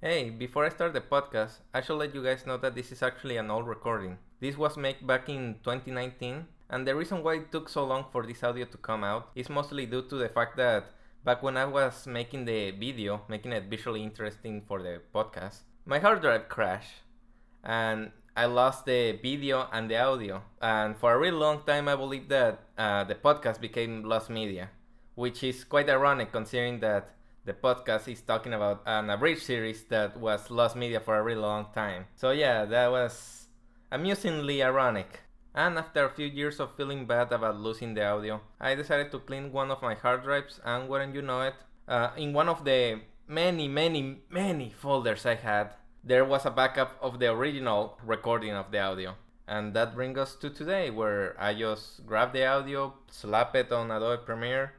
Hey, before I start the podcast, I should let you guys know that this is actually an old recording. This was made back in 2019, and the reason why it took so long for this audio to come out is mostly due to the fact that back when I was making the video, making it visually interesting for the podcast, my hard drive crashed, and I lost the video and the audio. And for a really long time, I believe that the podcast became lost media, which is quite ironic considering that the podcast is talking about an abridged series that was lost media for a really long time. So yeah, that was amusingly ironic. And after a few years of feeling bad about losing the audio, I decided to clean one of my hard drives, and wouldn't you know it, in one of the many folders I had, there was a backup of the original recording of the audio. And that brings us to today, where I just grab the audio, slap it on Adobe Premiere,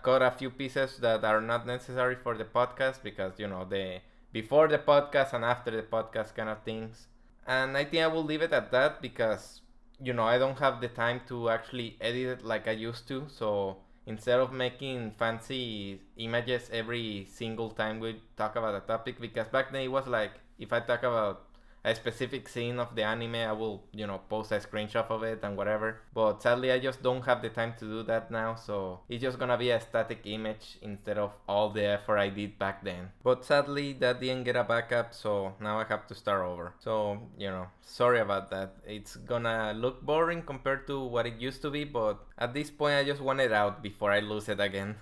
cut a few pieces that are not necessary for the podcast because the before the podcast and after the podcast kind of things. And I think I will leave it at that because I don't have the time to actually edit it like I used to. So instead of making fancy images every single time we talk about a topic, because back then it was like if I talk about a specific scene of the anime, I will, post a screenshot of it and whatever. But sadly, I just don't have the time to do that now, so it's just gonna be a static image instead of all the effort I did back then. But sadly, that didn't get a backup, so now I have to start over. So, sorry about that. It's gonna look boring compared to what it used to be, but at this point, I just want it out before I lose it again.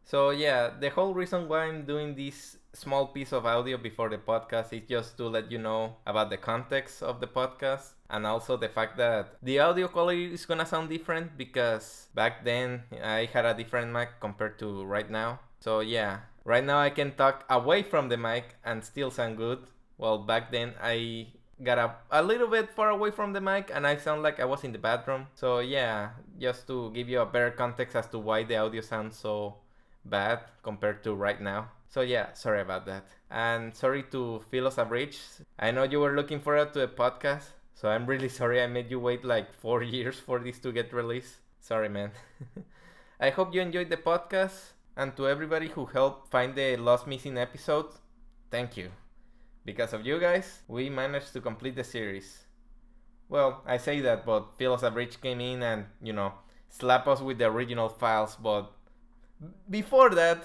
So yeah, the whole reason why I'm doing this small piece of audio before the podcast is just to let you know about the context of the podcast, and also the fact that the audio quality is gonna sound different because back then I had a different mic compared to right now. So yeah, right now I can talk away from the mic and still sound good. Well, back then I got a little bit far away from the mic and I sound like I was in the bathroom. So yeah, just to give you a better context as to why the audio sounds so bad compared to right now. So yeah, sorry about that. And sorry to PhilosAbridged. I know you were looking forward to a podcast, so I'm really sorry I made you wait like 4 years for this to get released. Sorry, man. I hope you enjoyed the podcast, and to everybody who helped find the lost missing episodes, thank you. Because of you guys, we managed to complete the series. Well, I say that, but PhilosAbridged came in and, slap us with the original files, but before that,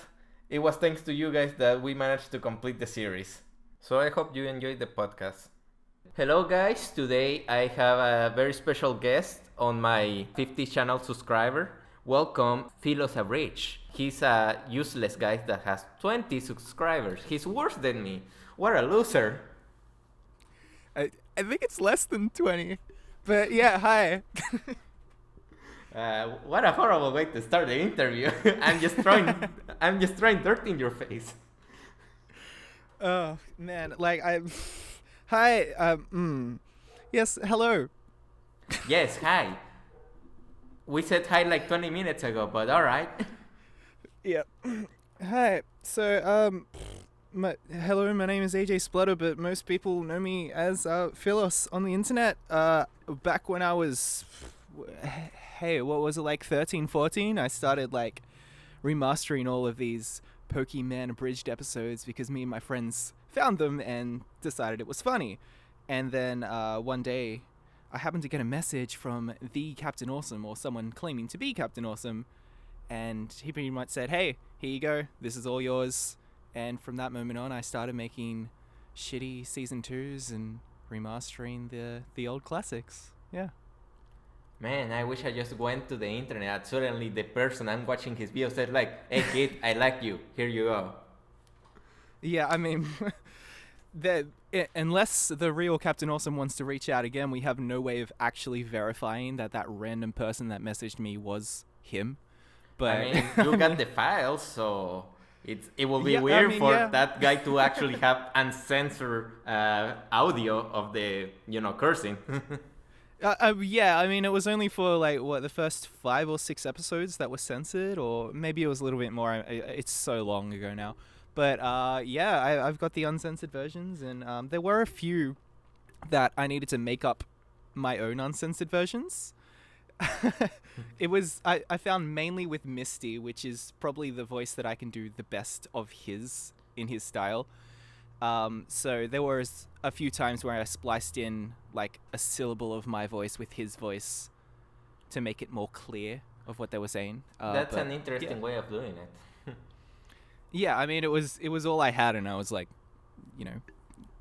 it was thanks to you guys that we managed to complete the series. So I hope you enjoyed the podcast. Hello guys, today I have a very special guest on my 50 channel subscriber. Welcome, PhilosAbridged. He's a useless guy that has 20 subscribers. He's worse than me. What a loser. I think it's less than 20. But yeah, hi. What a horrible way to start the interview. I'm just throwing dirt in your face. Oh, man. Hi. Yes, hello. Yes, hi. We said hi like 20 minutes ago, but alright. Yeah. Hi. So, hello, my name is AJ Splutter, but most people know me as Philos on the internet. Back when I was... Hey, what was it, like 13, 14? I started remastering all of these Pokeman abridged episodes because me and my friends found them and decided it was funny. And then one day I happened to get a message from the Captain Awesome, or someone claiming to be Captain Awesome, and he pretty much said, hey, here you go, this is all yours. And from that moment on, I started making shitty season 2s and remastering the old classics. Yeah. Man, I wish I just went to the internet. Suddenly, the person I'm watching his video said like, "Hey kid, I like you. Here you go." Yeah, I mean, unless the real Captain Awesome wants to reach out again, we have no way of actually verifying that random person that messaged me was him. But I mean, you got the files, so it will be weird for that guy to actually have uncensored audio of the cursing. Yeah, I mean, it was only for the first 5 or 6 episodes that were censored, or maybe it was a little bit more. It's so long ago now, but yeah, I've got the uncensored versions, and there were a few that I needed to make up my own uncensored versions. It was I found mainly with Misty, which is probably the voice that I can do the best of his in his style. So there was a few times where I spliced in like a syllable of my voice with his voice to make it more clear of what they were saying. That's an interesting way of doing it. Yeah, I mean, it was all I had, and I was like,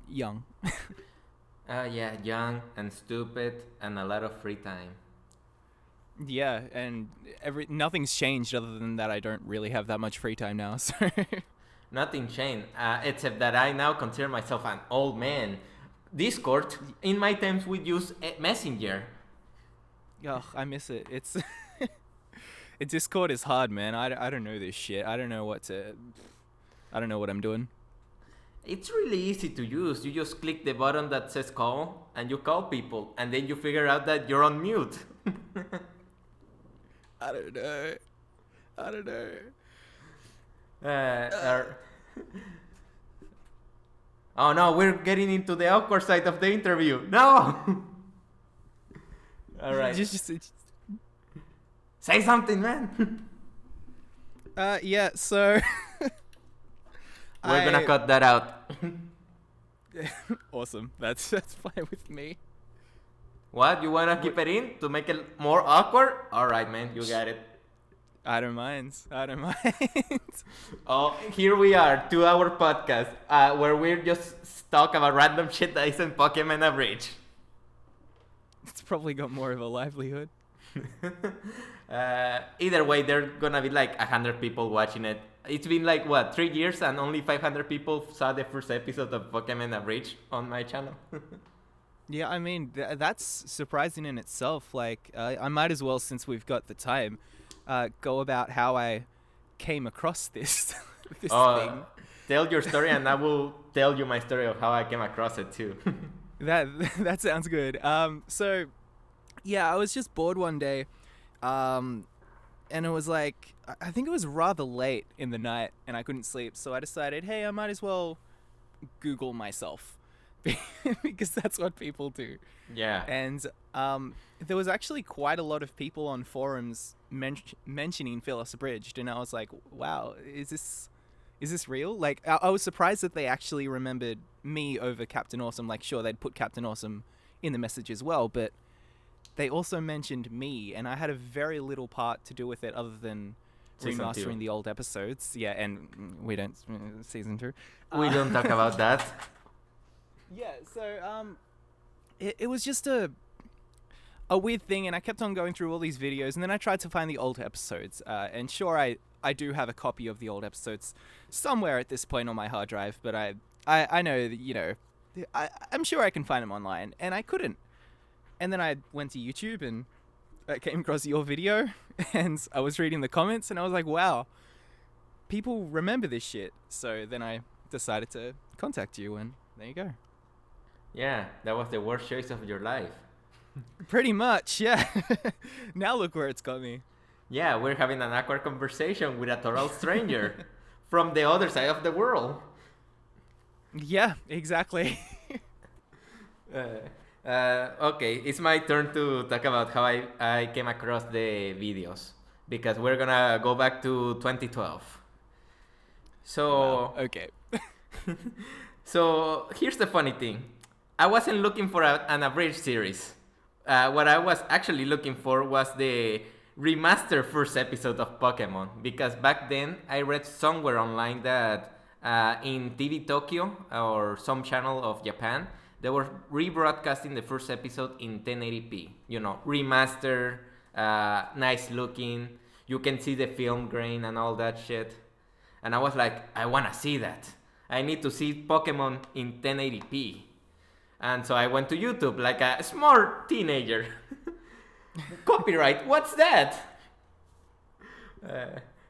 young. Yeah, young and stupid and a lot of free time. Yeah, and nothing's changed other than that I don't really have that much free time now. So Nothing changed, except that I now consider myself an old man. Discord, in my times we use Messenger. ugh, I miss it. It's Discord is hard, man. I don't know this shit. I don't know what I'm doing. It's really easy to use. You just click the button that says call and you call people, and then you figure out that you're on mute. I don't know. Oh no, we're getting into the awkward side of the interview. No! Alright. Just Say something, man! yeah, so We're gonna cut that out. Awesome. That's fine with me. What? You wanna keep it in to make it more awkward? Alright, man, you got it. I don't mind. Oh, here we are, 2-hour podcast, where we're just talk about random shit that isn't Pokeman abridged. It's probably got more of a livelihood. Either way, there are gonna be like 100 people watching it. It's been like, 3 years and only 500 people saw the first episode of Pokeman abridged on my channel. Yeah, I mean, that's surprising in itself. Like, I might as well, since we've got the time, go about how I came across this thing. Tell your story and I will tell you my story of how I came across it too. That sounds good. So, yeah, I was just bored one day, and it was like, I think it was rather late in the night, and I couldn't sleep, so I decided, hey, I might as well Google myself, because that's what people do. Yeah. And there was actually quite a lot of people on forums mentioning PhilosAbridged, and I was like, wow, is this real? Like, I was surprised that they actually remembered me over Captain Awesome. Like, sure, they'd put Captain Awesome in the message as well, but they also mentioned me, and I had a very little part to do with it other than remastering the old episodes. Yeah, and we don't... Season 2. We don't talk about that. Yeah, so, it was just a weird thing, and I kept on going through all these videos, and then I tried to find the old episodes, and sure, I do have a copy of the old episodes somewhere at this point on my hard drive, but I know that, I'm sure I can find them online, and I couldn't. And then I went to YouTube, and I came across your video, and I was reading the comments, and I was like, wow, people remember this shit. So then I decided to contact you, and there you go. Yeah, that was the worst choice of your life. Pretty much, yeah. Now look where it's got me. Yeah, we're having an awkward conversation with a total stranger from the other side of the world. Yeah, exactly. Okay, it's my turn to talk about how I came across the videos, because we're gonna go back to 2012. So, wow. Okay. So here's the funny thing. I wasn't looking for an abridged series. What I was actually looking for was the remastered first episode of Pokemon, because back then I read somewhere online that in TV Tokyo or some channel of Japan, they were rebroadcasting the first episode in 1080p. Remaster, nice looking. You can see the film grain and all that shit. And I was like, I wanna see that. I need to see Pokemon in 1080p. And so I went to YouTube like a smart teenager. Copyright, what's that?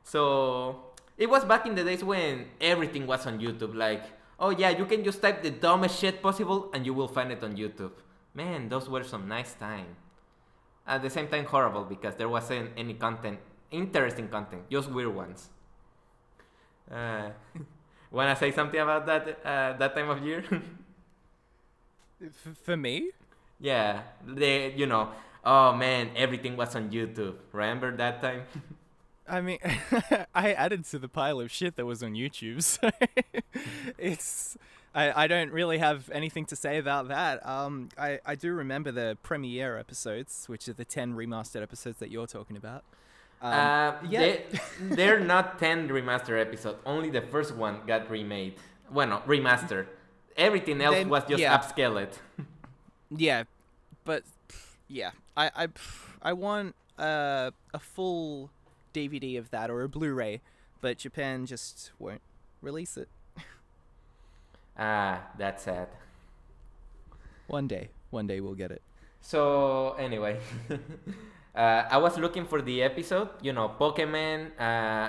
So it was back in the days when everything was on YouTube. Like, oh yeah, you can just type the dumbest shit possible and you will find it on YouTube. Man, those were some nice time. At the same time, horrible, because there wasn't any interesting content, just weird ones. Wanna say something about that time of year? For me? Yeah, oh man, everything was on YouTube. Remember that time? I mean, I added to the pile of shit that was on YouTube, so it's I don't really have anything to say about that. I do remember the premiere episodes, which are the 10 remastered episodes that you're talking about. Yeah, They're not 10 remaster episodes. Only the first one got remade. Well, no, remastered. Everything else was just upscaled. Yeah, but yeah, I want a full DVD of that or a Blu-ray, but Japan just won't release it. That's sad. One day we'll get it. So anyway, I was looking for the episode, Pokemon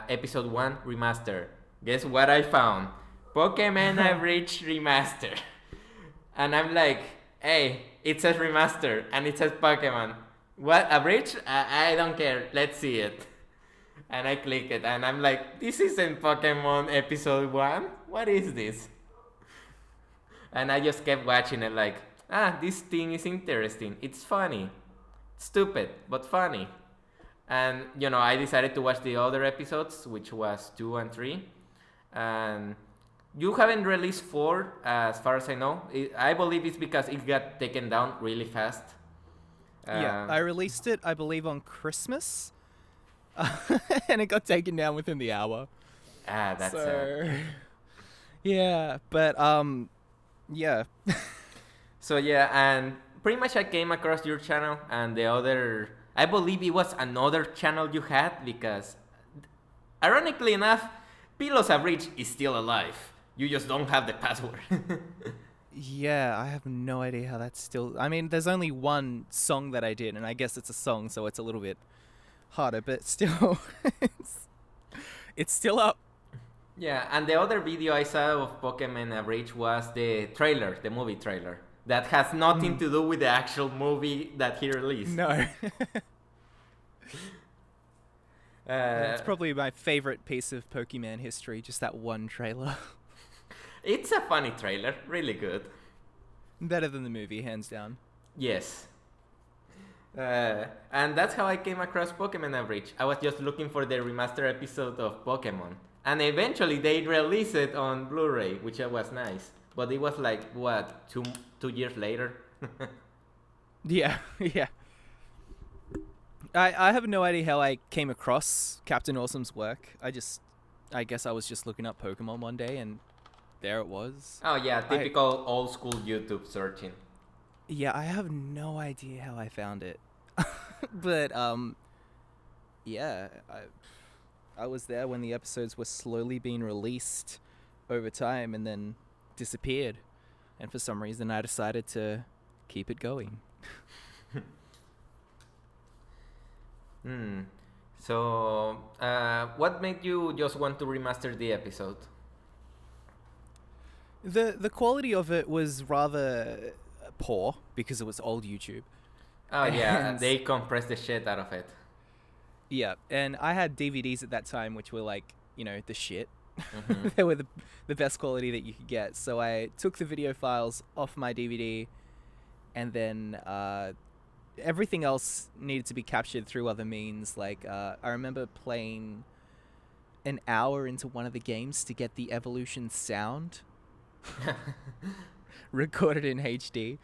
episode 1 remaster. Guess what I found? Pokemon Abridged remaster. And I'm like, hey, it says remaster and it says Pokemon. What, abridged? I don't care. Let's see it. And I click it and I'm like, this isn't Pokemon episode 1. What is this? And I just kept watching it like, this thing is interesting. It's funny. Stupid, but funny. And, I decided to watch the other episodes, which was 2 and 3. And you haven't released 4, as far as I know. I believe it's because it got taken down really fast. Yeah, I released it, I believe, on Christmas. And it got taken down within the hour. That's sad. Yeah, but, yeah. So, yeah, and pretty much I came across your channel and the other... I believe it was another channel you had because, ironically enough, PhilosAbridged is still alive. You just don't have the password. Yeah, I have no idea how that's still... I mean, there's only one song that I did, and I guess it's a song, so it's a little bit harder, but still, it's still up. Yeah, and the other video I saw of Pokemon Abridged was the trailer, the movie trailer. That has nothing to do with the actual movie that he released. No. It's probably my favorite piece of Pokemon history, just that one trailer. It's a funny trailer, really good. Better than the movie, hands down. Yes. And that's how I came across Pokemon Abridged. I was just looking for the remastered episode of Pokemon. And eventually they released it on Blu-ray, which was nice. But it was like, what, two years later? Yeah. I have no idea how I came across CaptainAwesome's work. I guess I was just looking up Pokemon one day and there it was. Oh yeah, typical old school YouTube searching. Yeah, I have no idea how I found it. But, yeah, I was there when the episodes were slowly being released over time and then disappeared. And for some reason I decided to keep it going. So, what made you just want to remaster the episode? The quality of it was rather poor because it was old YouTube. Oh yeah, and they compressed the shit out of it. Yeah, and I had DVDs at that time which were like, the shit. Mm-hmm. They were the best quality that you could get. So I took the video files off my DVD and then everything else needed to be captured through other means. Like, I remember playing an hour into one of the games to get the evolution sound recorded in HD.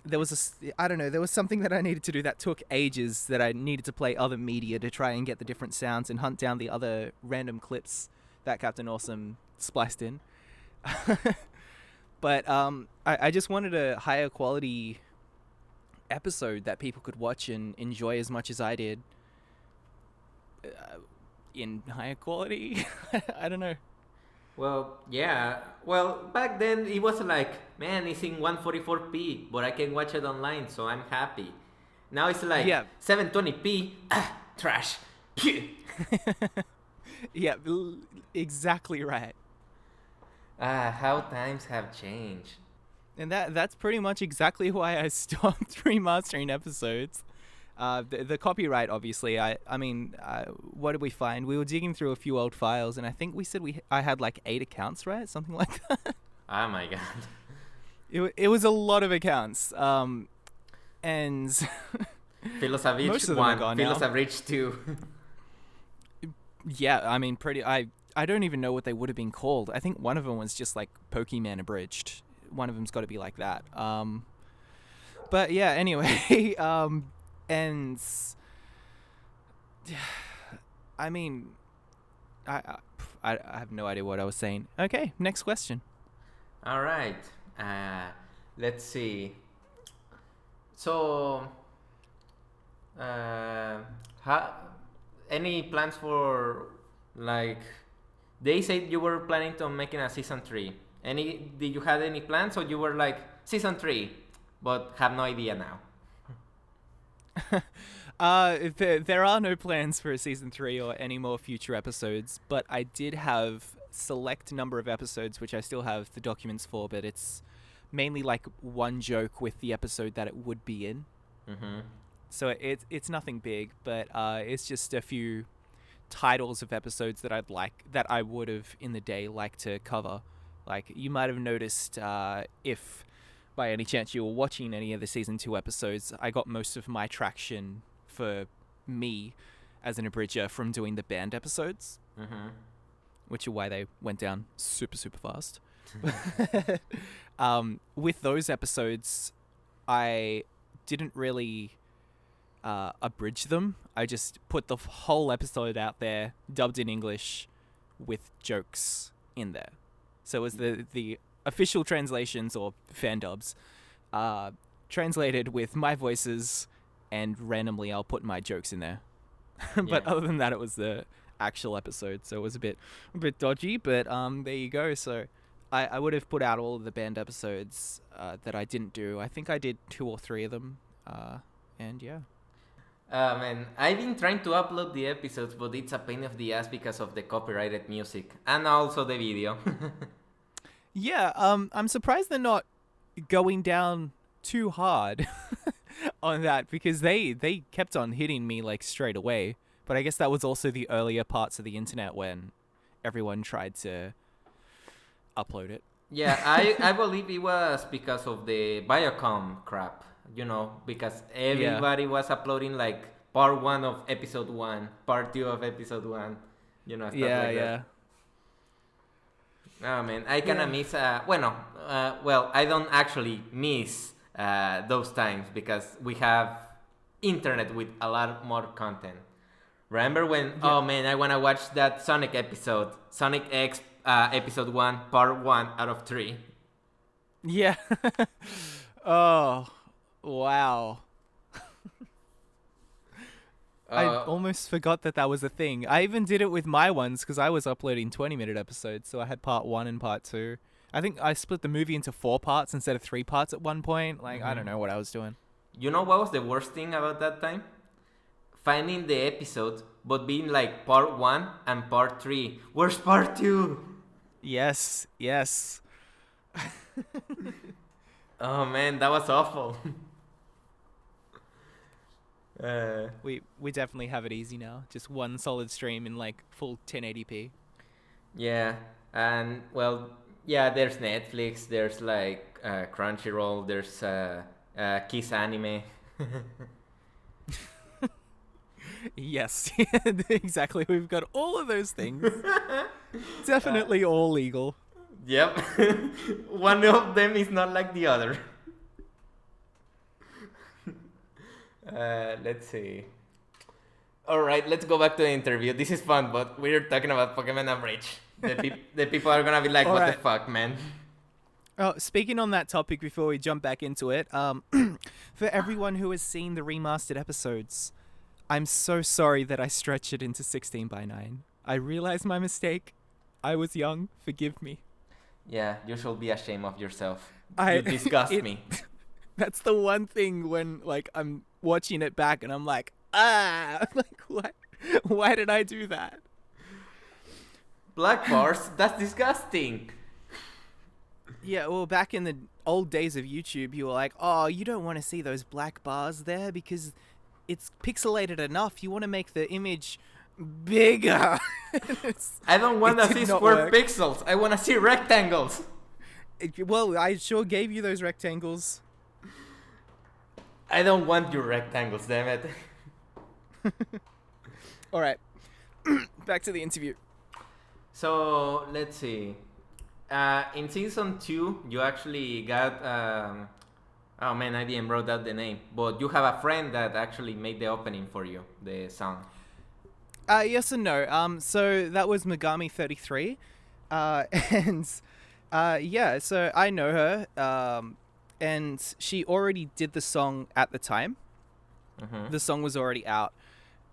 There was there was something that I needed to do that took ages, that I needed to play other media to try and get the different sounds and hunt down the other random clips that Captain Awesome spliced in. But I just wanted a higher quality episode that people could watch and enjoy as much as I did in higher quality. I don't know. Well, yeah. Well, back then it was like, man, it's in 144p, but I can watch it online, so I'm happy. Now it's like 720p, trash. Yeah, exactly right. How times have changed. And that's pretty much exactly why I stopped remastering episodes. The copyright, obviously. I mean, what did we find? We were digging through a few old files, and I think we said I had like 8 accounts, right? Something like that. Oh my god. It was a lot of accounts. And PhilosAbridged 1, PhilosAbridged 2. Yeah, I mean, I don't even know what they would have been called. I think one of them was just like Pokemon abridged. One of them's got to be like that. But yeah, anyway, and I mean, I have no idea what I was saying. Okay, next question. All right. Let's see. So, ha- any plans for like? They said you were planning to making a season 3. Did you have any plans, or you were like season 3, but have no idea now? There are no plans for a season 3 or any more future episodes, but I did have select number of episodes which I still have the documents for, but it's mainly like one joke with the episode that it would be in. Mm-hmm. So it's nothing big, but it's just a few titles of episodes that I would have in the day liked to cover. Like you might have noticed if by any chance you were watching any of the season 2 episodes, I got most of my traction for me as an abridger from doing the band episodes, which are why they went down super fast. With those episodes, I didn't really abridge them. I just put the whole episode out there, dubbed in English, with jokes in there. So it was the official translations or fan dubs, translated with my voices, and randomly I'll put my jokes in there. But other than that, it was the actual episode, so it was a bit dodgy. But there you go. So I would have put out all of the band episodes that I didn't do. I think I did 2 or 3 of them, and yeah. Man, I've been trying to upload the episodes, but it's a pain of the ass because of the copyrighted music and also the video. Yeah, I'm surprised they're not going down too hard on that, because they kept on hitting me like straight away. But I guess that was also the earlier parts of the internet when everyone tried to upload it. Yeah, I believe it was because of the Viacom crap, because everybody was uploading like part 1 of episode 1, part 2 of episode 1, stuff like that. Oh man, I kinda miss. Well, I don't actually miss those times because we have internet with a lot more content. Remember when? Yeah. Oh man, I wanna watch that Sonic episode, Sonic X episode 1, part 1 out of 3. Yeah. Oh, wow. I almost forgot that was a thing. I even did it with my ones because I was uploading 20-minute episodes, so I had part 1 and part 2. I think I split the movie into 4 parts instead of 3 parts at one point. Like, I don't know what I was doing. You know what was the worst thing about that time? Finding the episode, but being like part 1 and part 3. Where's part 2? Yes. Oh man, that was awful. We definitely have it easy now. Just one solid stream in like full 1080p. Yeah, and well, there's Netflix, there's like Crunchyroll, there's Kiss Anime. Yes, exactly. We've got all of those things. Definitely all legal. Yep. One of them is not like the other. Let's see. Alright, let's go back to the interview. This is fun, but we're talking about Pokemon Abridged. The people are gonna be like, what the fuck, man? Oh, speaking on that topic before we jump back into it, for everyone who has seen the remastered episodes, I'm so sorry that I stretched it into 16:9. I realized my mistake. I was young. Forgive me. Yeah, you should be ashamed of yourself. You disgust me. That's the one thing when like I'm watching it back and I'm like, like what? Why did I do that? Black bars? That's disgusting. Yeah, well, back in the old days of YouTube, you were like, oh, you don't want to see those black bars there because it's pixelated enough. You want to make the image bigger. I don't want to see square pixels. I want to see rectangles. Well, I sure gave you those rectangles. I don't want your rectangles, damn it. All right. back to the interview. So let's see. In season 2, you actually got. Oh man, I didn't wrote out the name, but you have a friend that actually made the opening for you, the song. Yes and no. So that was Megami33, and yeah. So I know her. And she already did the song at the time. Mm-hmm. The song was already out,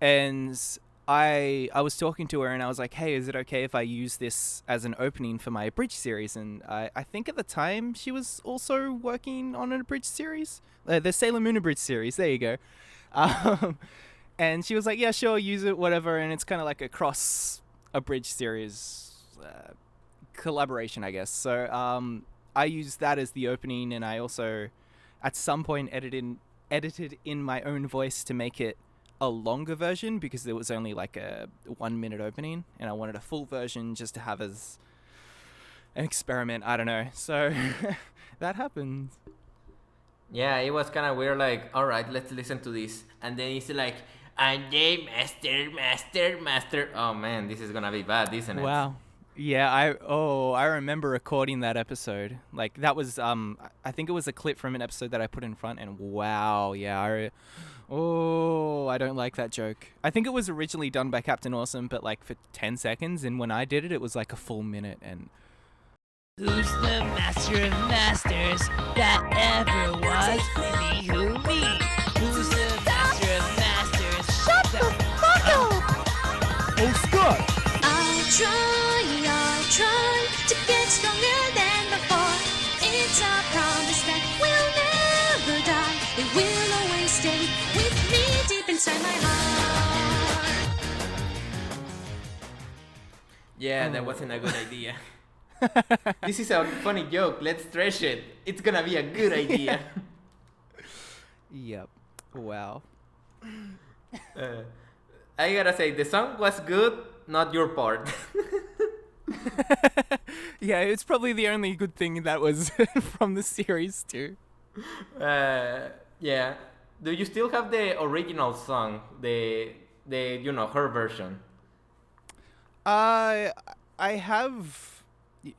and I was talking to her and I was like, hey, is it okay if I use this as an opening for my abridged series? And I think at the time she was also working on an abridged series, the Sailor Moon abridged series. There you go. And she was like, yeah, sure, use it, whatever. And it's kind of like a cross abridged series collaboration, I guess. So I used that as the opening, and I also at some point edited in my own voice to make it a longer version because there was only like a 1 minute opening, and I wanted a full version just to have as an experiment. I don't know. So that happened. Yeah, it was kind of weird. Like, all right, let's listen to this, and then it's like, I'm the master. Oh man, this is gonna be bad, isn't it? Wow. Yeah, I remember recording that episode. Like that was I think it was a clip from an episode that I put in front, and wow, yeah, I don't like that joke. I think it was originally done by CaptainAwesomee, but like for 10 seconds, and when I did it, it was like a full minute. And who's the master of masters that ever was? Me, who me? Who's the master of masters? Shut the fuck up! oh, Scott. I'll try to get stronger than before. It's a promise that will never die. It will always stay with me deep inside my heart. Yeah, that wasn't a good idea. This is a funny joke. Let's stretch it. It's gonna be a good idea. Yep. Wow. I gotta say, the song was good, not your part. Yeah, it's probably the only good thing that was from the series too. Yeah. Do you still have the original song, the her version? I have,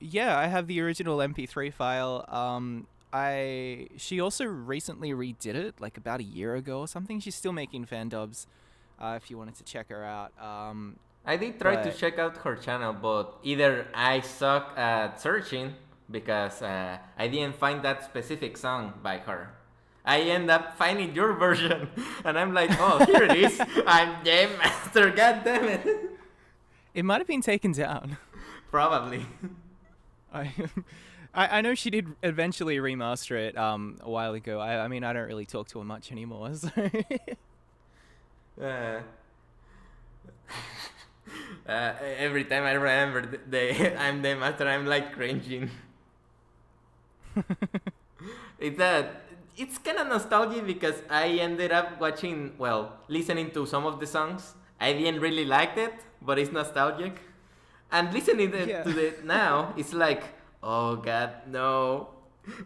yeah, I have the original MP3 file. She also recently redid it, like about a year ago or something. She's still making fan dubs. If you wanted to check her out. I did try to check out her channel, but either I suck at searching because I didn't find that specific song by her. I end up finding your version, and I'm like, oh, here it is. I'm the master, god damn it. It might have been taken down. Probably. I know she did eventually remaster it a while ago. I mean, I don't really talk to her much anymore, so... Every time I remember I'm the master, I'm like cringing. It's kind of nostalgic because I ended up listening to some of the songs. I didn't really like it, but it's nostalgic. And listening to it now, it's like, oh god, no.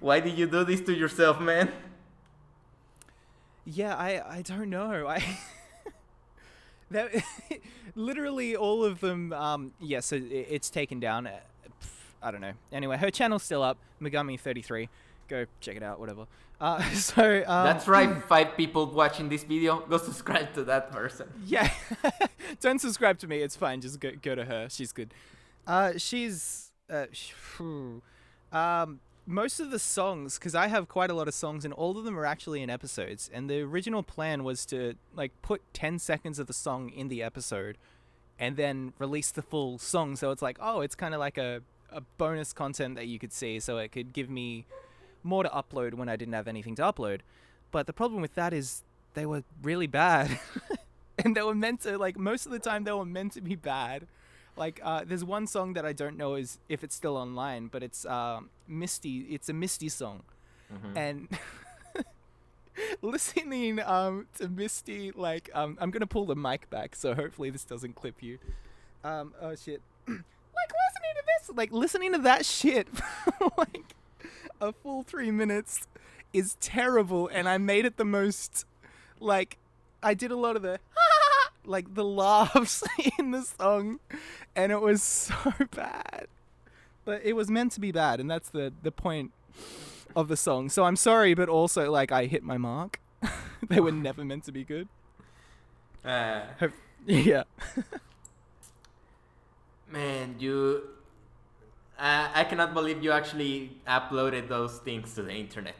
Why did you do this to yourself, man? Yeah, I don't know. That literally all of them. So it's taken down. I don't know. Anyway, her channel's still up. Megami33. Go check it out. Whatever. That's right. 5 people watching this video. Go subscribe to that person. Yeah. Don't subscribe to me. It's fine. Just go to her. She's good. Most of the songs, because I have quite a lot of songs, and all of them are actually in episodes. And the original plan was to like put 10 seconds of the song in the episode, and then release the full song. So it's like, oh, it's kind of like a bonus content that you could see, so it could give me more to upload when I didn't have anything to upload. But the problem with that is they were really bad, and they were meant to, like, most of the time they were meant to be bad. Like, there's one song that I don't know if it's still online, but it's Misty. It's a Misty song. Mm-hmm. And listening to Misty, like, I'm going to pull the mic back, so hopefully this doesn't clip you. Oh, shit. Listening to that shit for, like, a full 3 minutes is terrible, and I made it the most, like, I did a lot of the like the laughs in the song, and it was so bad. But it was meant to be bad, and that's the point of the song. So I'm sorry, but also like I hit my mark. They were never meant to be good. Yeah. Man, I cannot believe you actually uploaded those things to the internet.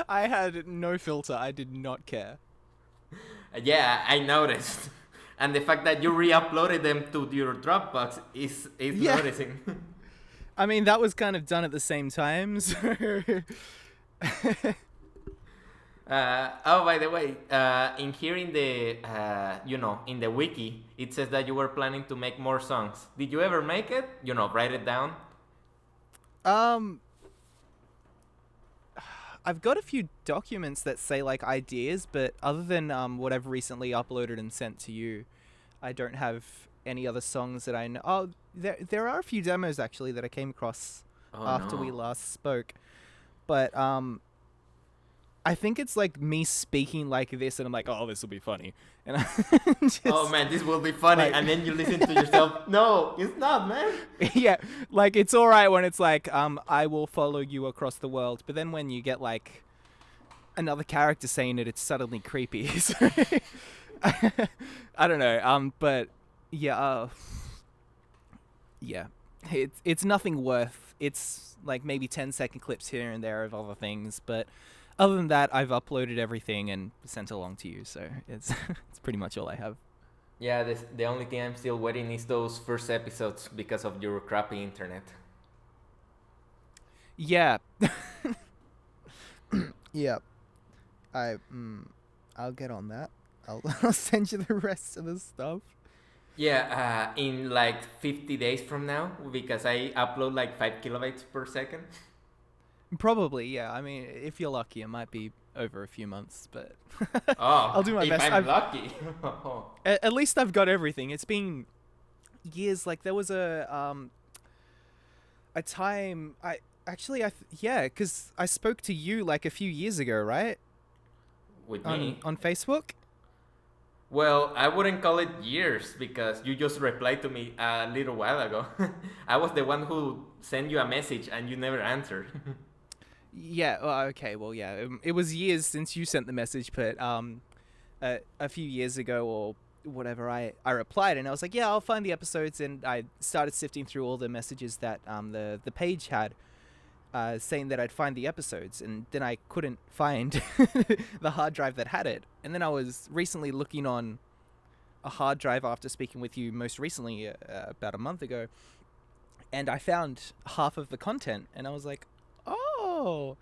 I had no filter. I did not care. Yeah, I noticed. And the fact that you re-uploaded them to your Dropbox is noticing. I mean, that was kind of done at the same time, so... Oh, by the way, in here in the, in the wiki, it says that you were planning to make more songs. Did you ever make it? Write it down? I've got a few documents that say, like, ideas, but other than what I've recently uploaded and sent to you, I don't have any other songs that I know. Oh, there are a few demos, actually, that I came across after we last spoke. But, I think it's like me speaking like this, and I'm like, oh, this will be funny. And oh man, this will be funny. Like, and then you listen to yourself. No, it's not, man. Yeah, like it's all right when it's like, I will follow you across the world. But then when you get like another character saying it, it's suddenly creepy. So, I don't know. But yeah, yeah, it's nothing worth. It's like maybe 10-second clips here and there of other things, but. Other than that, I've uploaded everything and sent along to you, so it's it's pretty much all I have. Yeah, the only thing I'm still waiting is those first episodes because of your crappy internet. Yeah. Yeah. I'll get on that. I'll send you the rest of the stuff. Yeah, in like 50 days from now, because I upload like 5 kilobytes per second. Probably, yeah. I mean, if you're lucky, it might be over a few months, but I'll do my best. If I'm lucky. At least I've got everything. It's been years. Like there was a time because I spoke to you like a few years ago, right? With me on Facebook. Well, I wouldn't call it years because you just replied to me a little while ago. I was the one who sent you a message and you never answered. Yeah, well, okay, well, yeah. It was years since you sent the message, but a few years ago or whatever, I replied and I was like, yeah, I'll find the episodes, and I started sifting through all the messages that the page had saying that I'd find the episodes, and then I couldn't find the hard drive that had it. And then I was recently looking on a hard drive after speaking with you most recently about a month ago, and I found half of the content, and I was like, oh,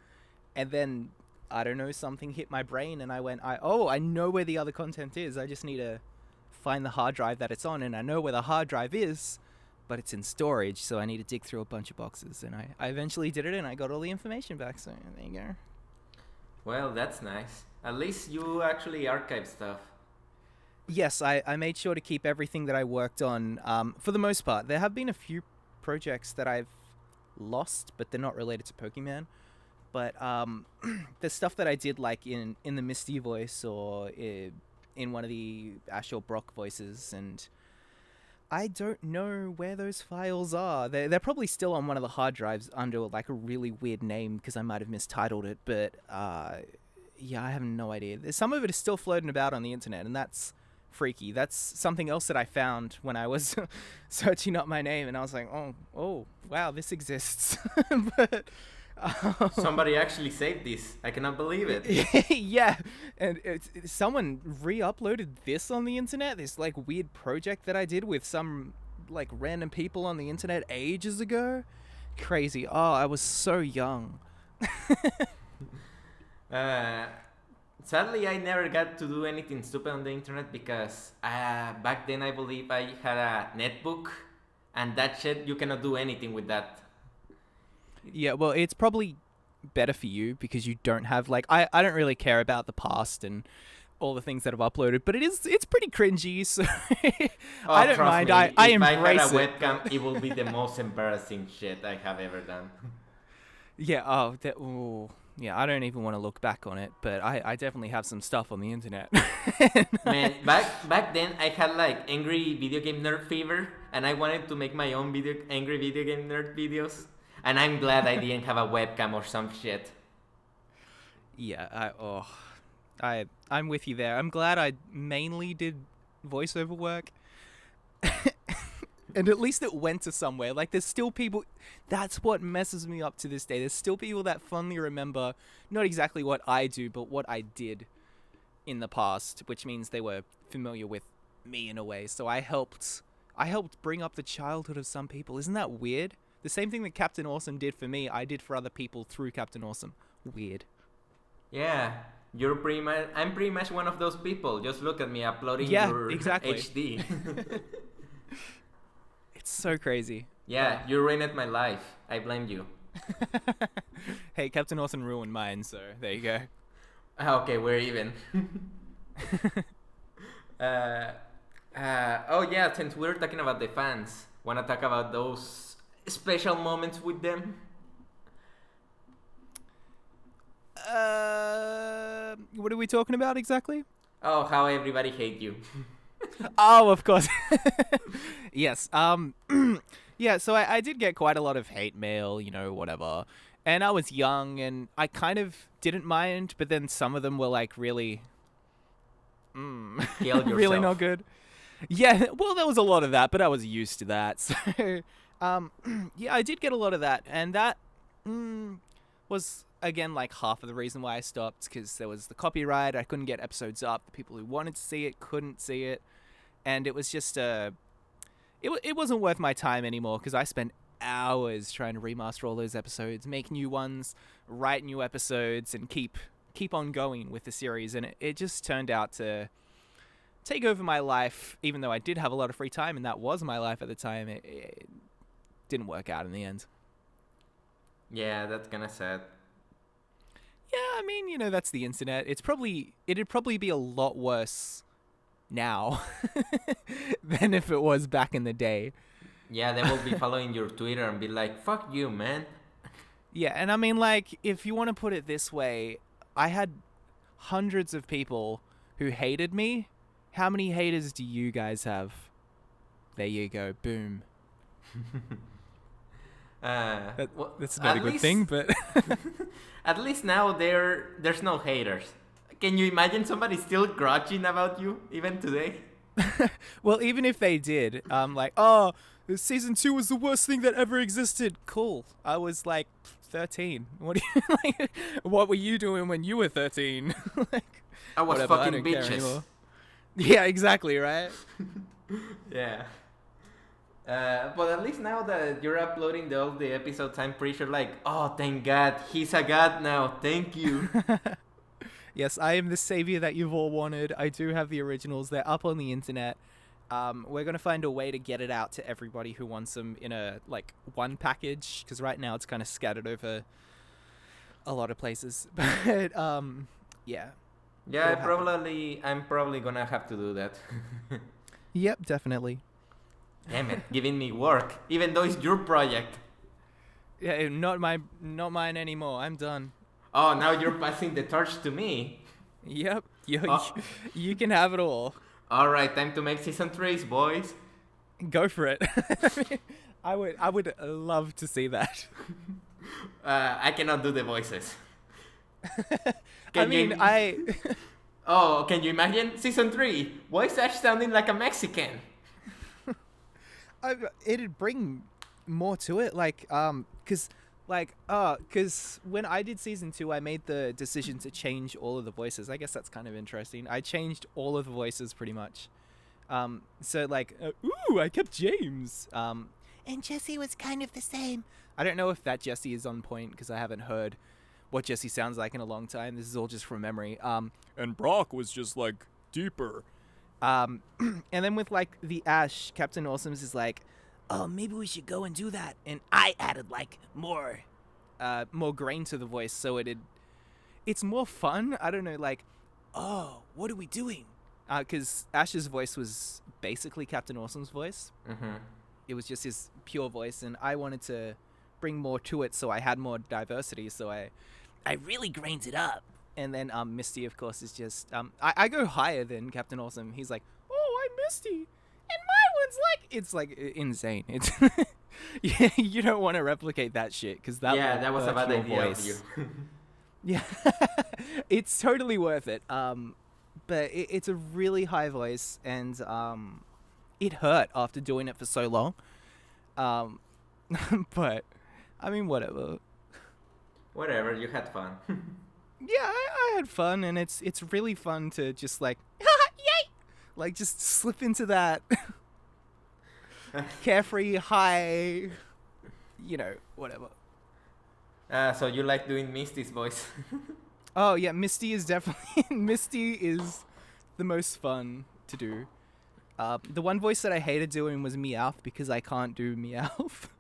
and then I don't know, something hit my brain and I went, I know where the other content is. I just need to find the hard drive that it's on, and I know where the hard drive is, but it's in storage, so I need to dig through a bunch of boxes, and I eventually did it, and I got all the information back, so there you go. Well, that's nice. At least you actually archive stuff. Yes, I made sure to keep everything that I worked on, for the most part. There have been a few projects that I've lost, but they're not related to Pokemon. But the stuff that I did, like in the Misty voice or in one of the Ashel Brock voices, and I don't know where those files are. They're probably still on one of the hard drives under like a really weird name because I might have mistitled it. But yeah, I have no idea. Some of it is still floating about on the internet, and that's freaky. That's something else that I found when I was searching up my name, and I was like, oh, wow, this exists. But somebody actually saved this. I cannot believe it. Yeah, and someone re-uploaded this on the internet. This like weird project that I did with some like random people on the internet ages ago. Crazy. Oh, I was so young. Sadly, I never got to do anything stupid on the internet because back then I believe I had a netbook, and that shit, you cannot do anything with that. Yeah, well, it's probably better for you because you don't have like I don't really care about the past and all the things that I've uploaded, but it's pretty cringy, so I don't mind. Me, I embrace it. If I had a webcam, it will be the most embarrassing shit I have ever done. Yeah. Oh, yeah, I don't even want to look back on it, but I definitely have some stuff on the internet. Man, back then I had like angry video game nerd fever, and I wanted to make my own angry video game nerd videos. And I'm glad I didn't have a webcam or some shit. Yeah, I'm with you there. I'm glad I mainly did voiceover work. And at least it went to somewhere. Like, there's still people... That's what messes me up to this day. There's still people that fondly remember not exactly what I do, but what I did in the past, which means they were familiar with me in a way. So I helped bring up the childhood of some people. Isn't that weird? The same thing that Captain Awesome did for me, I did for other people through Captain Awesome. Weird. Yeah, I'm pretty much one of those people. Just look at me uploading your exactly. HD. It's so crazy. Yeah, you ruined my life. I blame you. Hey, Captain Awesome ruined mine, so there you go. Okay, we're even. Oh yeah, since we're talking about the fans, wanna talk about those special moments with them? What are we talking about exactly? Oh, how everybody hate you. Oh, of course. Yes. Yeah, so I did get quite a lot of hate mail, whatever. And I was young and I kind of didn't mind, but then some of them were like really really not good. Yeah, well, there was a lot of that, but I was used to that. So yeah, I did get a lot of that, and that was again like half of the reason why I stopped, because there was the copyright. I couldn't get episodes up. The people who wanted to see it couldn't see it, and it was just it wasn't worth my time anymore, because I spent hours trying to remaster all those episodes, make new ones, write new episodes, and keep on going with the series. And it just turned out to take over my life, even though I did have a lot of free time, and that was my life at the time. It didn't work out in the end. Yeah, that's kinda sad. Yeah, I mean, that's the internet. It'd probably be a lot worse now than if it was back in the day. Yeah, they will be following your Twitter and be like, fuck you, man. Yeah, and I mean, like, if you want to put it this way, I had hundreds of people who hated me. How many haters do you guys have? There you go. Boom. That's not a good thing, but... At least now there's no haters. Can you imagine somebody still grudging about you, even today? Well, even if they did, like, oh, season 2 was the worst thing that ever existed. Cool. I was like 13. What were you doing when you were 13? Like, I was whatever, fucking I don't care bitches. anymore. Yeah, exactly, right? Yeah. But at least now that you're uploading all the episodes, I'm pretty sure, like, oh, thank God, he's a god now. Thank you. Yes, I am the savior that you've all wanted. I do have the originals. They're up on the internet. We're going to find a way to get it out to everybody who wants them in a, like, one package, because right now it's kind of scattered over a lot of places. But, yeah. Yeah, I'm probably gonna have to do that. Yep, definitely. Damn it, giving me work, even though it's your project. Yeah, not mine anymore. I'm done. Oh, now you're passing the torch to me. Yep, you can have it all. All right, time to make season 3, boys. Go for it. I would love to see that. I cannot do the voices. Oh, can you imagine season 3? Voice Ash sounding like a Mexican. It'd bring more to it, because when I did season 2, I made the decision to change all of the voices. I guess that's kind of interesting. I changed all of the voices pretty much. So I kept James. And Jesse was kind of the same. I don't know if that Jesse is on point, because I haven't heard what Jesse sounds like in a long time. This is all just from memory. And Brock was just deeper. And then with the Ash, Captain Awesome's is Oh, maybe we should go and do that. And I added more grain to the voice, so it's more fun. I don't know, oh, what are we doing? Because Ash's voice was basically Captain Awesome's voice. Mm-hmm. It was just his pure voice, and I wanted to bring more to it, so I had more diversity. So I I really grains it up. And then Misty, of course, is just I go higher than Captain Awesome. He's like, "Oh, I'm Misty, and my one's like," it's like insane. It's yeah, you don't want to replicate that shit because that That was a bad your idea of voice. you. Yeah, it's totally worth it. But it's a really high voice, and it hurt after doing it for so long. But I mean, whatever. Whatever, you had fun. Yeah, I had fun, and it's really fun to just like, yay, like just slip into that carefree high, whatever. So you like doing Misty's voice? Oh yeah, Misty is definitely Misty is the most fun to do. The one voice that I hated doing was Meowth because I can't do Meowth.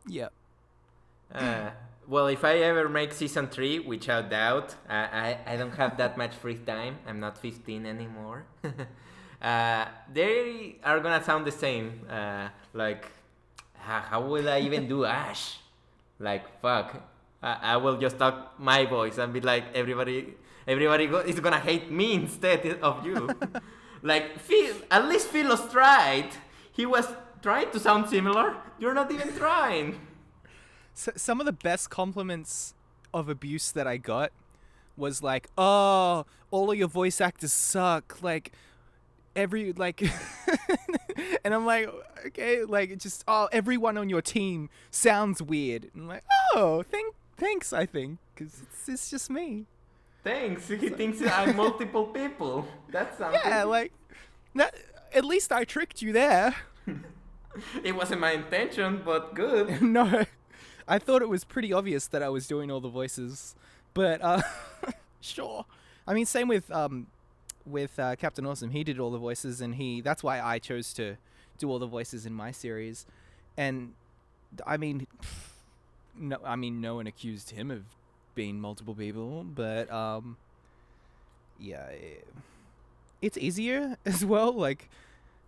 Yeah. Well, if I ever make season 3, which I doubt, I don't have that much free time. I'm not 15 anymore. They are gonna sound the same. Like, how will I even do Ash? Like, fuck. I will just talk my voice and be like, everybody is gonna hate me instead of you. Like, at least Philos tried. He was trying to sound similar. You're not even trying. So, some of the best compliments of abuse that I got was like, "Oh, all of your voice actors suck." Like, and I'm like, okay, like just everyone on your team sounds weird. And I'm like, oh, thanks, I think, because it's just me. Thanks. He thinks I'm multiple people. That's something. Yeah, like that. At least I tricked you there. It wasn't my intention, but good. No. I thought it was pretty obvious that I was doing all the voices, but sure. I mean, same with Captain Awesome. He did all the voices, and that's why I chose to do all the voices in my series. And I mean, no one accused him of being multiple people, but yeah, it's easier as well. Like,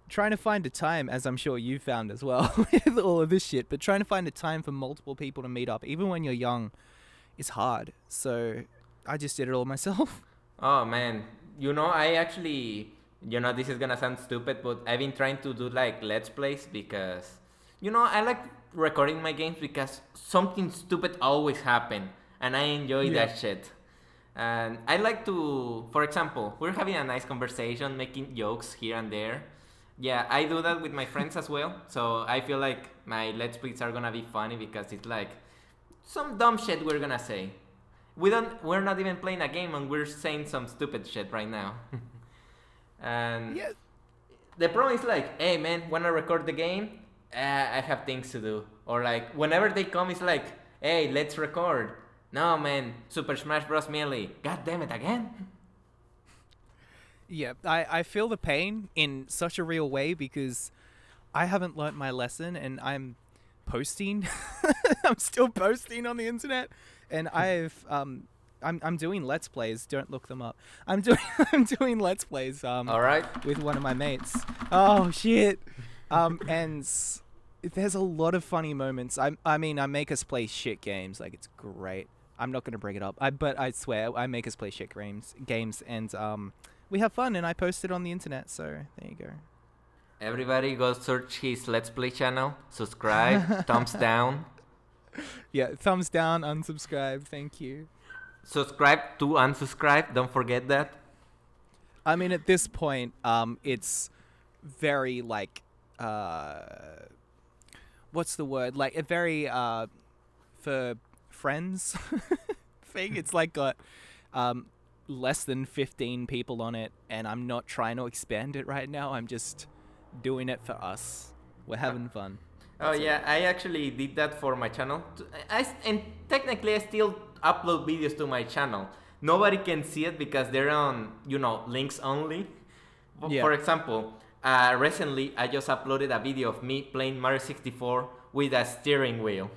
trying to find a time, as I'm sure you found as well with all of this shit, but trying to find a time for multiple people to meet up, even when you're young, is hard. So I just did it all myself. Oh man, I actually, this is gonna sound stupid, but I've been trying to do like Let's Plays because, I like recording my games because something stupid always happen, and I enjoy that shit. And I like to, for example, we're having a nice conversation, making jokes here and there. Yeah, I do that with my friends as well. So I feel like my Let's Plays are gonna be funny because it's like some dumb shit we're gonna say. We're not even playing a game and we're saying some stupid shit right now. And the problem is like, hey man, wanna record the game? I have things to do. Or like, whenever they come, it's like, hey, let's record. No man, Super Smash Bros. Melee. God damn it, again? Yeah, I feel the pain in such a real way because I haven't learnt my lesson and I'm posting. I'm still posting on the internet, and I'm doing Let's Plays. Don't look them up. I'm doing Let's Plays. All right. With one of my mates. Oh shit. And there's a lot of funny moments. I mean, I make us play shit games. Like, it's great. I'm not gonna bring it up. But I swear, I make us play shit games, and we have fun, and I post it on the internet, so there you go. Everybody go search his Let's Play channel, subscribe, thumbs down. Yeah, thumbs down, unsubscribe, thank you. Subscribe to unsubscribe, don't forget that. I mean, at this point, it's very, like, what's the word? Like, a very, for friends thing. It's like got, less than 15 people on it, and I'm not trying to expand it right now. I'm just doing it for us. We're having fun. That's it. I actually did that for my channel. And technically I still upload videos to my channel. Nobody can see it because they're on, links only. Yeah. For example, recently I just uploaded a video of me playing Mario 64 with a steering wheel.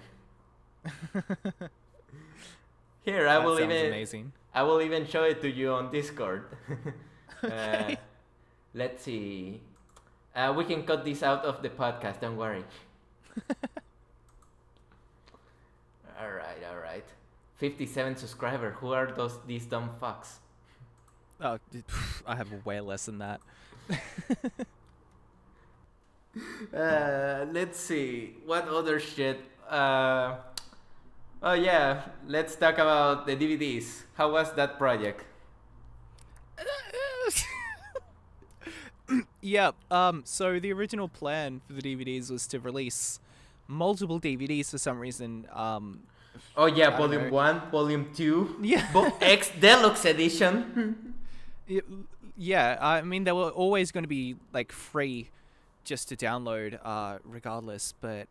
Here, amazing. I will even show it to you on Discord. Let's see. We can cut this out of the podcast, don't worry. Alright. 57 subscribers. Who are these dumb fucks? Oh, I have way less than that. Let's see. What other shit? Oh yeah, let's talk about the DVDs. How was that project? Yeah. So the original plan for the DVDs was to release multiple DVDs for some reason. Oh yeah, I don't Volume know. 1, Volume 2, Yeah. X Deluxe Edition. Yeah. I mean, they were always going to be like free, just to download, regardless. But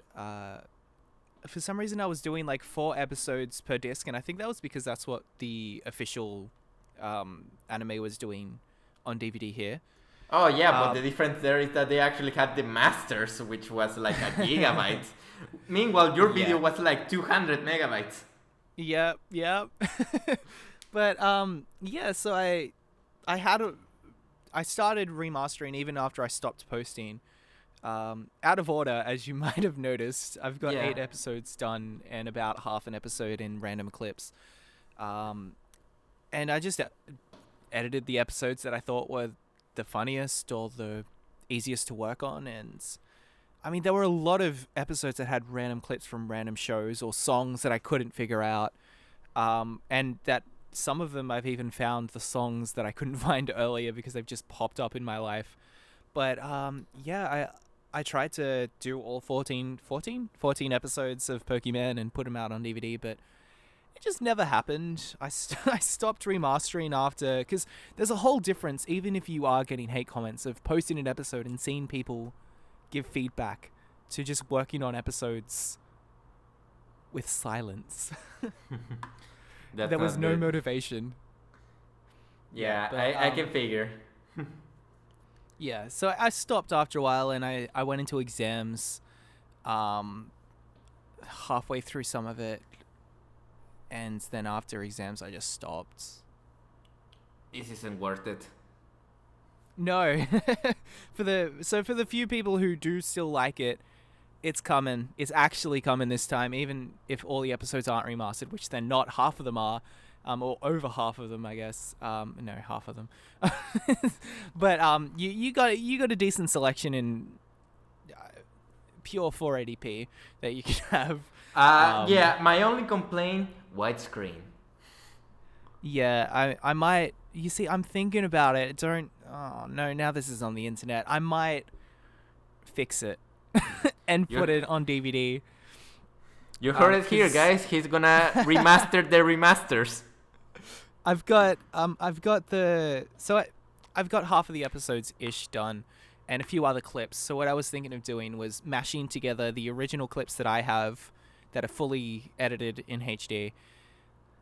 for some reason, I was doing like 4 episodes per disc, and I think that was because that's what the official anime was doing on DVD here. Oh yeah, but the difference there is that they actually had the masters, which was like a gigabyte. Meanwhile, your video was like 200 megabytes. Yep. But yeah. So I started remastering even after I stopped posting. Out of order, as you might have noticed. I've got 8 episodes done and about half an episode in random clips. And I just edited the episodes that I thought were the funniest or the easiest to work on. And I mean, there were a lot of episodes that had random clips from random shows or songs that I couldn't figure out. And that some of them I've even found the songs that I couldn't find earlier because they've just popped up in my life. But yeah, I tried to do all 14 episodes of Pokeman and put them out on DVD, but it just never happened. I stopped remastering after, because there's a whole difference, even if you are getting hate comments, of posting an episode and seeing people give feedback to just working on episodes with silence. There was no motivation. Yeah, but, I can figure. Yeah, so I stopped after a while, and I went into exams halfway through some of it, and then after exams I just stopped. This isn't worth it. No. For the few people who do still like it, it's coming. It's actually coming this time, even if all the episodes aren't remastered, which they're not. Half of them are. Or over half of them, I guess. No, half of them. But you got a decent selection in pure 480p that you can have. Yeah, my only complaint, widescreen. Yeah, I might. You see, I'm thinking about it. Oh no, now this is on the internet. I might fix it and put it on DVD. You heard it here, guys. He's gonna remaster the remasters. I've got half of the episodes ish done, and a few other clips. So what I was thinking of doing was mashing together the original clips that I have that are fully edited in HD,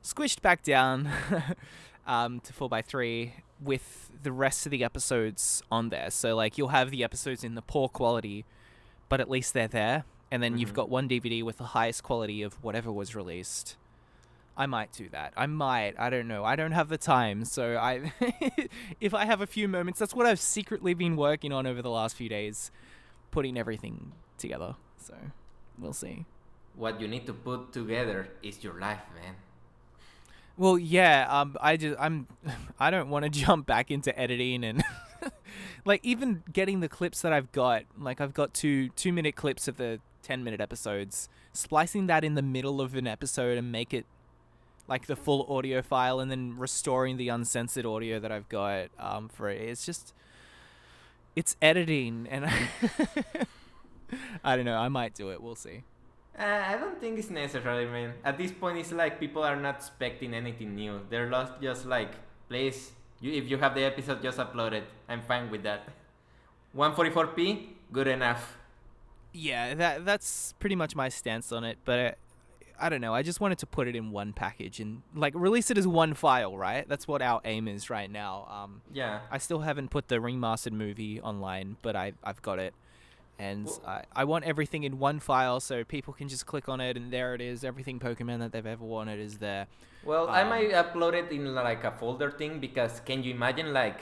squished back down to 4:3 with the rest of the episodes on there. So like you'll have the episodes in the poor quality, but at least they're there. And then you've got one DVD with the highest quality of whatever was released. I might do that. I don't know. I don't have the time. So if I have a few moments, that's what I've secretly been working on over the last few days, putting everything together. So we'll see. What you need to put together is your life, man. Well, yeah. I don't want to jump back into editing and like even getting the clips that I've got. Like I've got 2-minute clips of the 10-minute episodes, splicing that in the middle of an episode and make it like the full audio file, and then restoring the uncensored audio that I've got for it. It's editing, and I don't know. I might do it. We'll see. I don't think it's necessary, man. At this point, it's like people are not expecting anything new. They're just like, please, if you have the episode, just upload it. I'm fine with that. 144p, good enough. Yeah, that's pretty much my stance on it. But I don't know. I just wanted to put it in one package and like release it as one file, right? That's what our aim is right now. Yeah. I still haven't put the remastered movie online, but I've got it. And I want everything in one file so people can just click on it and there it is. Everything Pokemon that they've ever wanted is there. Well, I might upload it in like a folder thing, because can you imagine like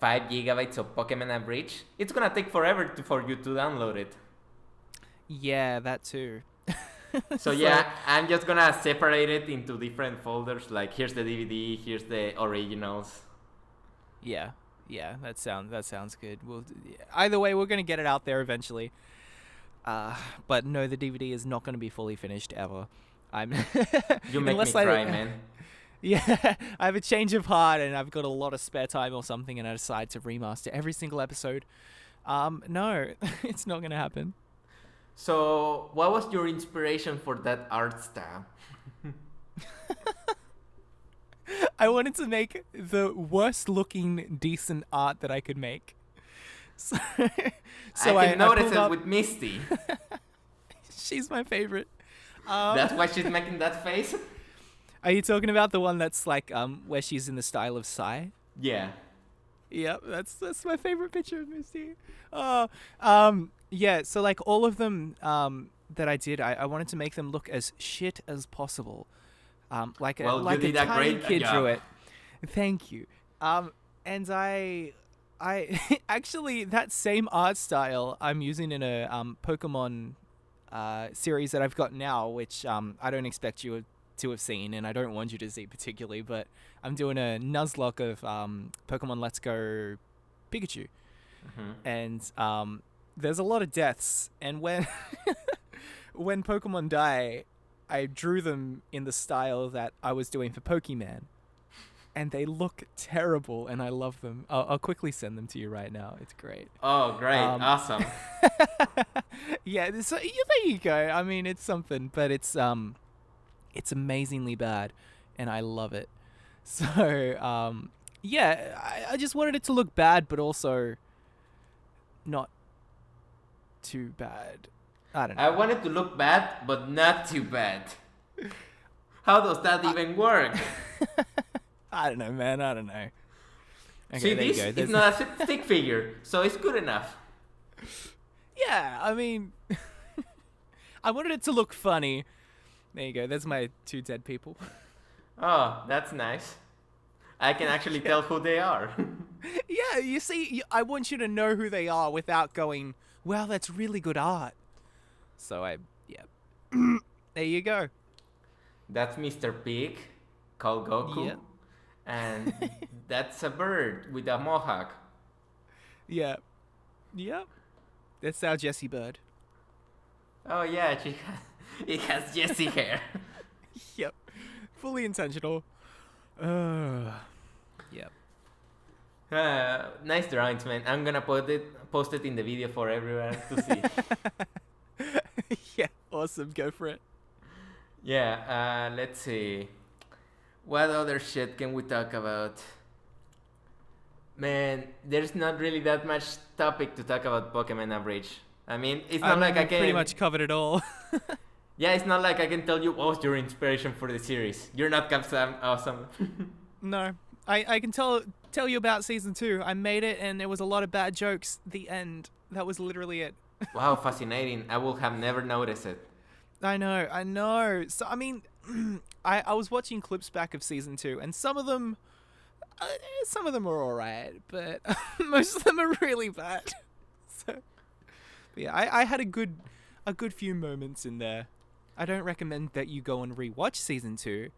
5 gigabytes of Pokeman Abridged? It's gonna take forever for you to download it. Yeah, that too. So yeah, I'm just gonna separate it into different folders. Like here's the DVD, here's the originals. Yeah, that sounds good. Either way, we're gonna get it out there eventually. But no, the DVD is not gonna be fully finished ever. You make me cry, man. Yeah, I have a change of heart and I've got a lot of spare time or something, and I decide to remaster every single episode. No, it's not gonna happen. So, what was your inspiration for that art style? I wanted to make the worst looking decent art that I could make. So I can notice it up... with Misty. She's my favorite. That's why she's making that face? Are you talking about the one that's like where she's in the style of Psy? Yeah. Yep, that's my favorite picture of Misty. Yeah, so like all of them that I did, I wanted to make them look as shit as possible. Like you did a tiny great kid job. drew it. Thank you. And I actually that same art style I'm using in a Pokemon series that I've got now, which I don't expect you to have seen, and I don't want you to see particularly, but I'm doing a Nuzlocke of Pokemon Let's Go Pikachu. And there's a lot of deaths, and when when Pokemon die, I drew them in the style that I was doing for Pokeman, and they look terrible, and I love them. I'll quickly send them to you right now. It's great. Oh, great. Awesome. Yeah, so there you go. I mean, it's something, but it's amazingly bad, and I love it. So, yeah, I just wanted it to look bad, but also not too bad. I don't know. I want it to look bad, but not too bad. How does that even work? I don't know, man. I don't know. Okay, See, there you this go. is not a stick figure, so it's good enough. Yeah, I mean, I wanted it to look funny. There you go. There's my two dead people. Oh, that's nice. I can actually tell who they are. Yeah, you see, I want you to know who they are without going, wow, that's really good art. So yeah. There you go. That's Mr. Pig, called Goku. Yep. And that's a bird with a mohawk. Yeah. Yep. That's our Jessie bird. Oh yeah, it has Jessie hair. Yep. Fully intentional. Yep. Nice drawings, man. I'm gonna post it in the video for everyone to see. Yeah, awesome. Go for it. Yeah, let's see. What other shit can we talk about? Man, there's not really that much topic to talk about Pokeman Abridged. I mean, it's not like I can... pretty much covered it all. Yeah, it's not like I can tell you what was your inspiration for the series. You're not Captain Awesome. No. I can tell you about season 2. I made it and there was a lot of bad jokes. The end. That was literally it. Wow, fascinating. I would have never noticed it. I know. So, I mean, I was watching clips back of season 2, and some of them are alright, but most of them are really bad. So, yeah, I had a good few moments in there. I don't recommend that you go and rewatch season 2,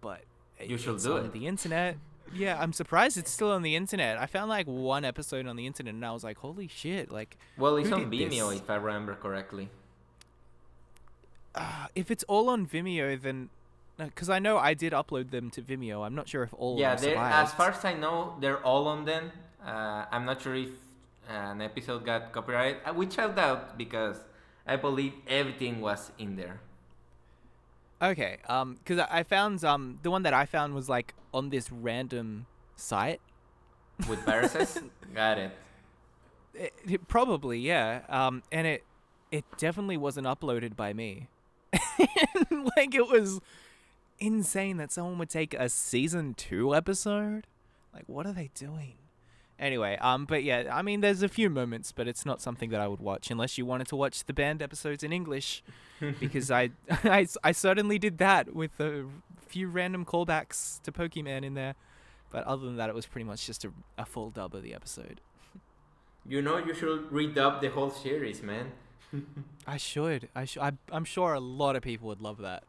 but You should it's do on it. the internet. Yeah, I'm surprised it's still on the internet. I found like one episode on the internet, and I was like, holy shit! Like, Well, it's who on did Vimeo, this? if I remember correctly. If it's all on Vimeo, then because I know I did upload them to Vimeo. I'm not sure if all Yeah, of them survived. as far as I know, they're all on them. I'm not sure if an episode got copyrighted, which I doubt because I believe everything was in there. Okay, because I found the one that I found was like on this random site. With viruses? Got it. It probably, yeah. And it definitely wasn't uploaded by me. Like, it was insane that someone would take a season 2 episode. Like, what are they doing? Anyway, but yeah, I mean, there's a few moments, but it's not something that I would watch unless you wanted to watch the banned episodes in English, because I certainly did that with a few random callbacks to Pokemon in there. But other than that, it was pretty much just a full dub of the episode. You know, you should redub the whole series, man. I should. I'm sure a lot of people would love that.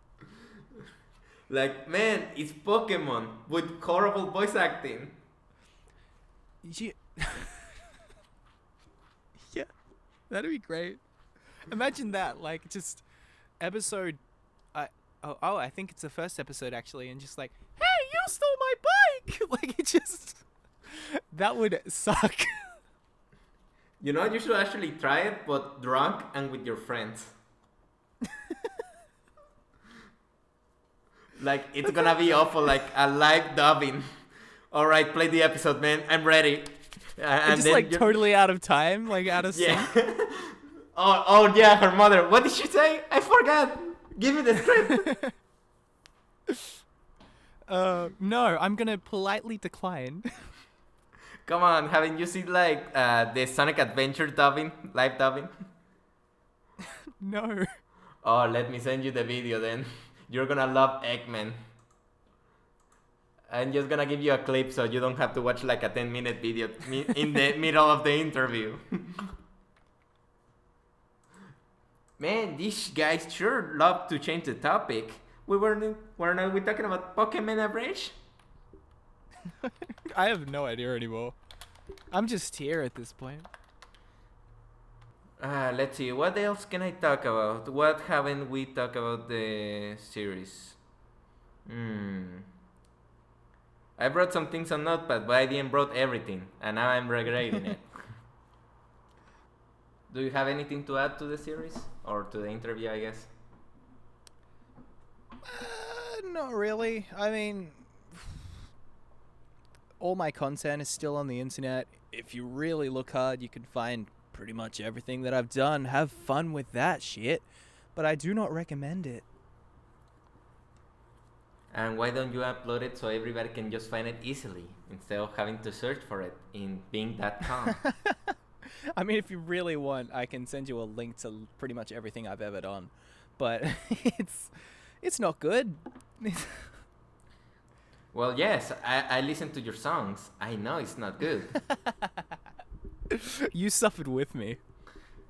Like, man, it's Pokemon with horrible voice acting. Yeah. Yeah, that'd be great. Imagine that, like, just episode. I think it's the first episode actually, and just like, hey, you stole my bike. Like, it just that would suck. You know, you should actually try it, but drunk and with your friends. Like, it's gonna be awful, like a live dubbing. All right, play the episode, man. I'm ready. And just like totally out of time, like out of sync. Yeah. oh yeah, her mother. What did she say? I forgot. Give me the script. No, I'm gonna politely decline. Come on, haven't you seen like the Sonic Adventure dubbing, live dubbing? No. Oh, let me send you the video then. You're gonna love Eggman. I'm just gonna give you a clip so you don't have to watch like a 10-minute video in the middle of the interview. Man, these guys sure love to change the topic. Weren't we talking about Pokeman abridged? I have no idea anymore. I'm just here at this point. Let's see, what else can I talk about? What haven't we talked about the series? I brought some things on Notepad, but I didn't brought everything, and now I'm regretting it. Do you have anything to add to the series? Or to the interview, I guess? Not really. I mean, all my content is still on the internet. If you really look hard, you can find pretty much everything that I've done. Have fun with that shit. But I do not recommend it. And why don't you upload it so everybody can just find it easily instead of having to search for it in bing.com? I mean, if you really want, I can send you a link to pretty much everything I've ever done. But it's not good. Well, yes, I listen to your songs. I know it's not good. You suffered with me.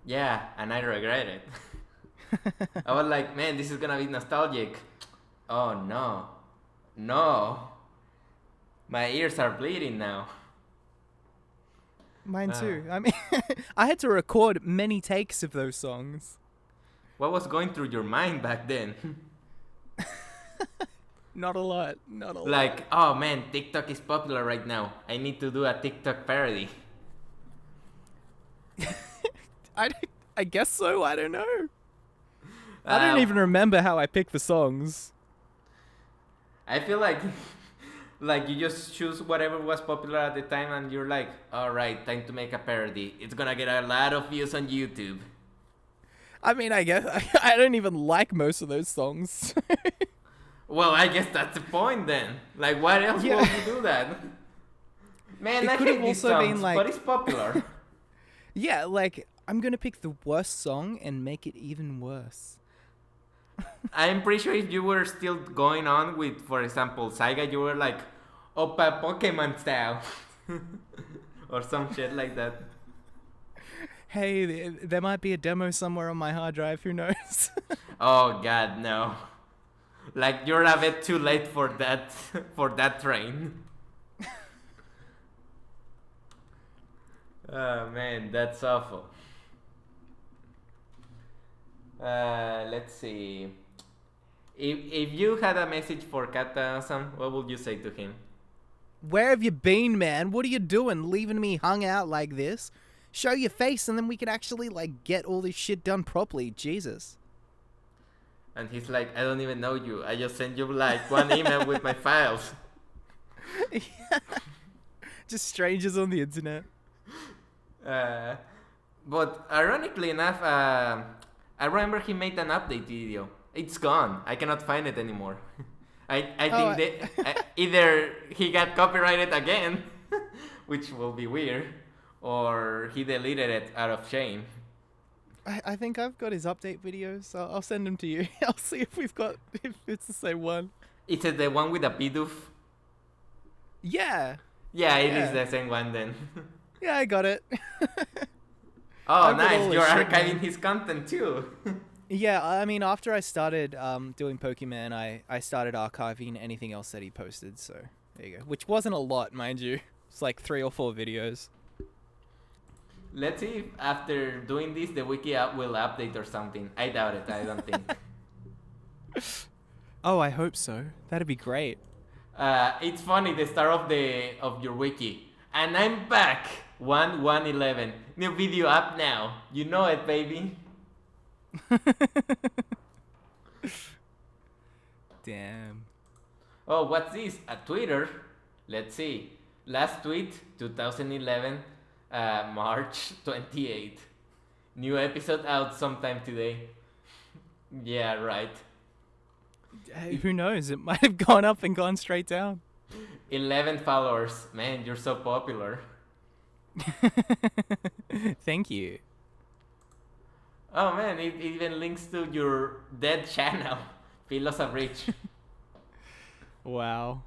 Yeah, and I regret it. I was like, man, this is gonna be nostalgic. Oh no. No. My ears are bleeding now. Mine too. I mean, I had to record many takes of those songs. What was going through your mind back then? Not a lot. Not a lot. Like, oh man, TikTok is popular right now. I need to do a TikTok parody. I guess so. I don't know. I don't even remember how I picked the songs. I feel like you just choose whatever was popular at the time and you're like, all right, time to make a parody. It's gonna get a lot of views on YouTube. I mean, I guess I don't even like most of those songs. Well, I guess that's the point then. Like, why else would you do that? Man, It I could hate have these also been songs, like- but it's popular. Yeah, like, I'm gonna pick the worst song and make it even worse. I'm pretty sure if you were still going on with, for example, Saiga, you were like, Oppa Pokemon style. Or some shit like that. Hey, there might be a demo somewhere on my hard drive, who knows? Oh god, no. Like, you're a bit too late for that train. Oh man, that's awful. Let's see. If you had a message for CaptainAwesomee, what would you say to him? Where have you been, man? What are you doing, leaving me hung out like this? Show your face and then we can actually, like, get all this shit done properly. Jesus. And he's like, I don't even know you. I just sent you, like, one email with my files. Just strangers on the internet. But ironically enough, I remember he made an update video. It's gone. I cannot find it anymore. I think either he got copyrighted again, which will be weird, or he deleted it out of shame. I think I've got his update videos. I'll send them to you. I'll see if it's the same one. Is it the one with the bidoof? Yeah. Yeah, it is the same one then. Yeah, I got it. Oh, I've got nice. all You're his shit, archiving man. his content too. Yeah, I mean, after I started doing Pokemon, I started archiving anything else that he posted. So there you go. Which wasn't a lot, mind you. It's like 3 or 4 videos. Let's see if after doing this, the wiki app will update or something. I doubt it. I don't think. Oh, I hope so. That'd be great. It's funny, the start of your wiki. And I'm back. 1.1.11. New video up now. You know it, baby. Damn. Oh, what's this? A Twitter? Let's see. Last tweet, 2011, March 28th. New episode out sometime today. Yeah, right. Hey, who knows? It might have gone up and gone straight down. 11 followers. Man, you're so popular. Thank you. Oh man, it even links to your dead channel, PhilosAbridged. Wow.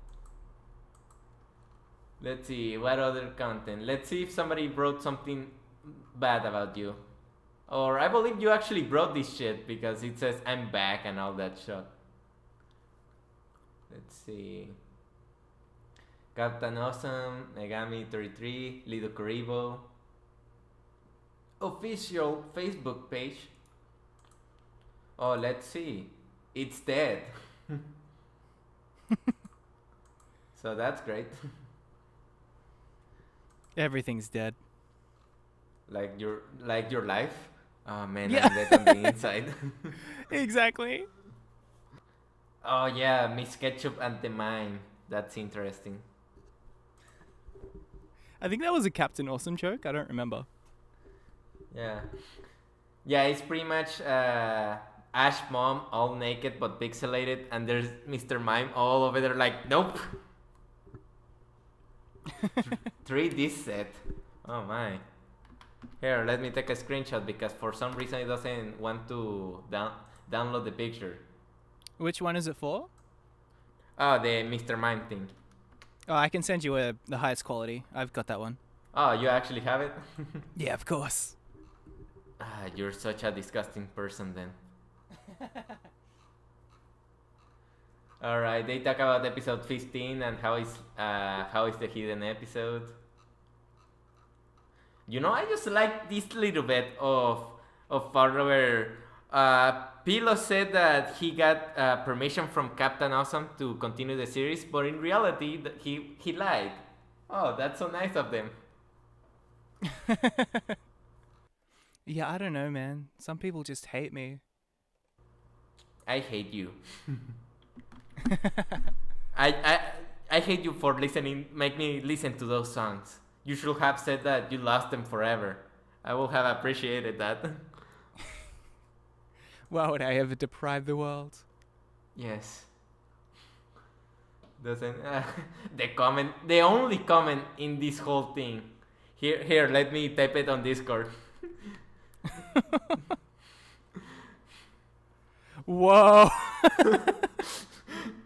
Let's see, what other content? Let's see if somebody wrote something bad about you. Or I believe you actually wrote this shit because it says I'm back and all that shit. Let's see. Captain Awesome, Megami33, Lido Karibo. Official Facebook page. Oh, let's see. It's dead. So that's great. Everything's dead. Like your life. Oh man, Yeah. I'm dead on the inside. Exactly. Oh yeah, Miss Ketchup and the Mime. That's interesting. I think that was a Captain Awesome joke. I don't remember. Yeah. Yeah, it's pretty much Ash mom all naked but pixelated, and there's Mr. Mime all over there like, nope. 3D set. Oh my. Here, let me take a screenshot because for some reason it doesn't want to download the picture. Which one is it for? Oh, the Mr. Mime thing. Oh, I can send you the highest quality. I've got that one. Oh, you actually have it? Yeah, of course. Ah, you're such a disgusting person then. Alright, they talk about episode 15 and how is the hidden episode. You know, I just like this little bit of part where Pilo said that he got permission from Captain Awesome to continue the series, but in reality he lied. Oh, that's so nice of them. Yeah, I don't know, man. Some people just hate me. I hate you. I hate you for make me listen to those songs. You should have said that you lost them forever. I would have appreciated that. Why would I ever deprive the world? Yes. Doesn't the only comment in this whole thing. Here, let me type it on Discord. Whoa.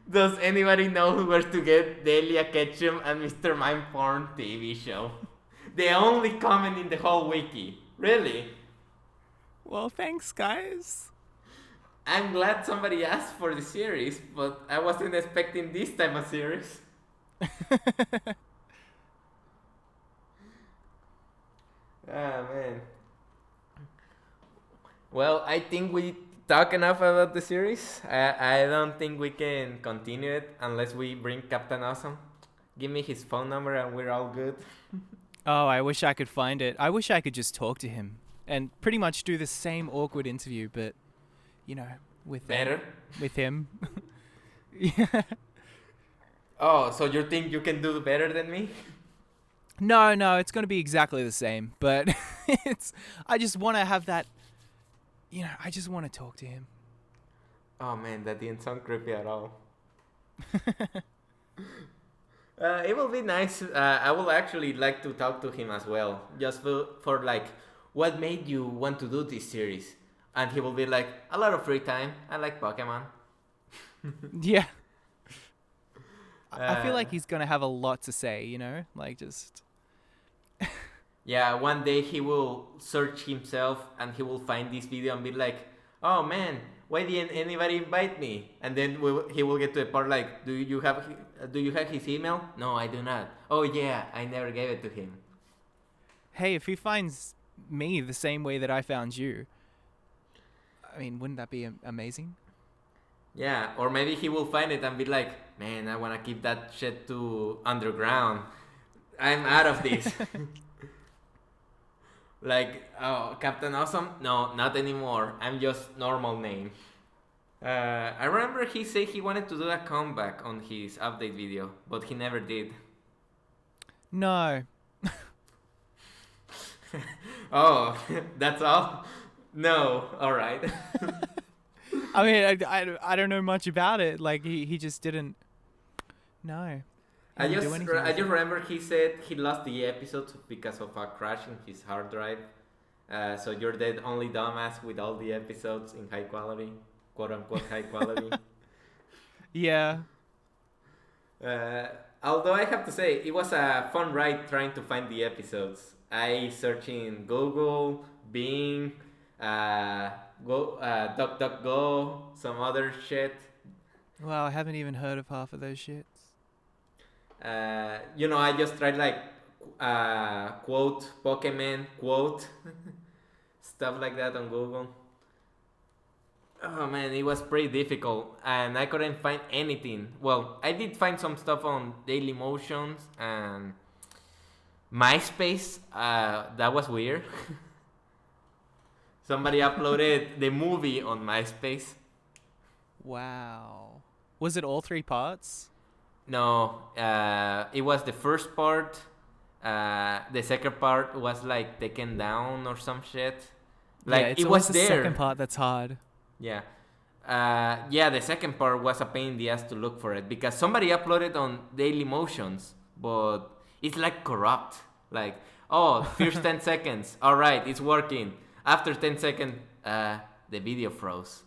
Does anybody know where to get Delia Ketchum and Mr. Mime Porn TV show? The only comment in the whole wiki. Really? Well, thanks, guys. I'm glad somebody asked for the series, but I wasn't expecting this type of series. Ah, man. Well, I think we talk enough about the series. I don't think we can continue it unless we bring Captain Awesome. Give me his phone number and we're all good. Oh, I wish I could find it. I wish I could just talk to him and pretty much do the same awkward interview, but, you know, with Better? with him. Yeah. Oh, so you think you can do better than me? No, it's going to be exactly the same, but I just want to have that, you know, I just want to talk to him. Oh man, that didn't sound creepy at all. It will be nice. I will actually like to talk to him as well, just for like, what made you want to do this series? And he will be like, a lot of free time. I like Pokemon. Yeah. I feel like he's going to have a lot to say, you know, like just... Yeah, one day he will search himself and he will find this video and be like, "Oh man, why didn't anybody invite me?" And then he will get to the part like, do you have his email? No, I do not. Oh yeah, I never gave it to him. Hey, if he finds me the same way that I found you, I mean, wouldn't that be amazing? Yeah, or maybe he will find it and be like, "Man, I wanna keep that shit to underground. I'm out of this." Like, oh, Captain Awesome? No, not anymore. I'm just normal name. I remember he said he wanted to do a comeback on his update video, but he never did. No. Oh, that's all? No, alright. I mean, I don't know much about it. Like, he just didn't. No. I Didn't just do anything with it. remember he said he lost the episode because of a crash in his hard drive. So you're the only dumbass with all the episodes in high quality, quote unquote high quality. Yeah. Although I have to say, it was a fun ride trying to find the episodes. I searched in Google, Bing, DuckDuckGo, some other shit. Wow, I haven't even heard of half of those shits. I just tried like quote Pokeman quote stuff like that on Google. Oh man, it was pretty difficult and I couldn't find anything. Well, I did find some stuff on Daily Motions and MySpace. That was weird. Somebody uploaded the movie on MySpace. Wow. Was it all 3 parts? No, it was the first part. The second part was like taken down or some shit. Like yeah, it's it always was the there. second part that's hard. Yeah. The second part was a pain in the ass to look for it because somebody uploaded on Daily Motions, but it's like corrupt. Like, oh, first 10 seconds. All right, it's working. After 10 seconds, the video froze.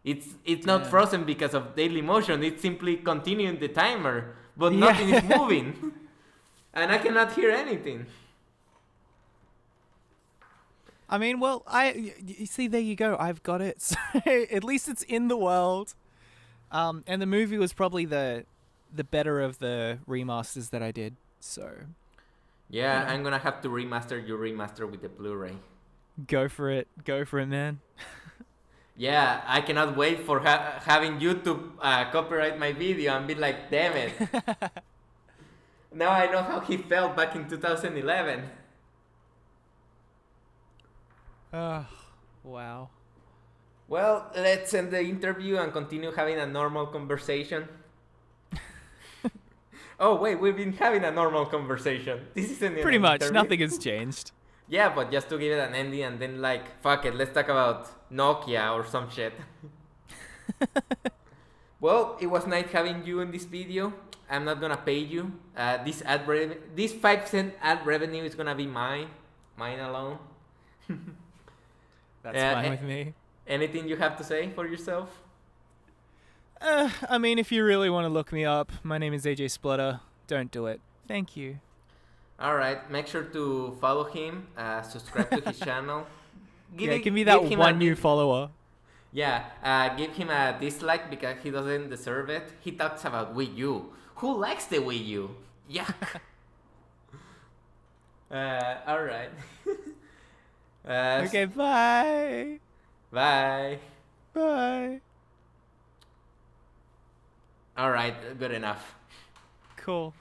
It's not frozen because of Daily Motion. It's simply continuing the timer, but nothing is moving. And I cannot hear anything. I mean, well, you see, there you go. I've got it. So at least it's in the world. And the movie was probably the better of the remasters that I did. So Yeah, I'm gonna have to remaster your remaster with the Blu-ray. go for it, man. Yeah, I cannot wait for having YouTube copyright my video and be like, damn it. Now I know how he felt back in 2011. Oh, wow. Well, let's end the interview and continue having a normal conversation. Oh, wait, we've been having a normal conversation. This isn't Pretty an much, interview. nothing has changed. Yeah, but just to give it an ending and then like, fuck it, let's talk about Nokia or some shit. Well, it was nice having you in this video. I'm not gonna pay you. This 5-cent ad revenue is gonna be mine alone. That's fine with me. Anything you have to say for yourself? I mean, if you really want to look me up, my name is AJ Splutter. Don't do it. Thank you. Alright, make sure to follow him, subscribe to his channel. Give me that one new follower. Yeah, give him a dislike because he doesn't deserve it. He talks about Wii U. Who likes the Wii U? Yuck. Alright. Okay, bye. Bye. Bye. Alright, good enough. Cool.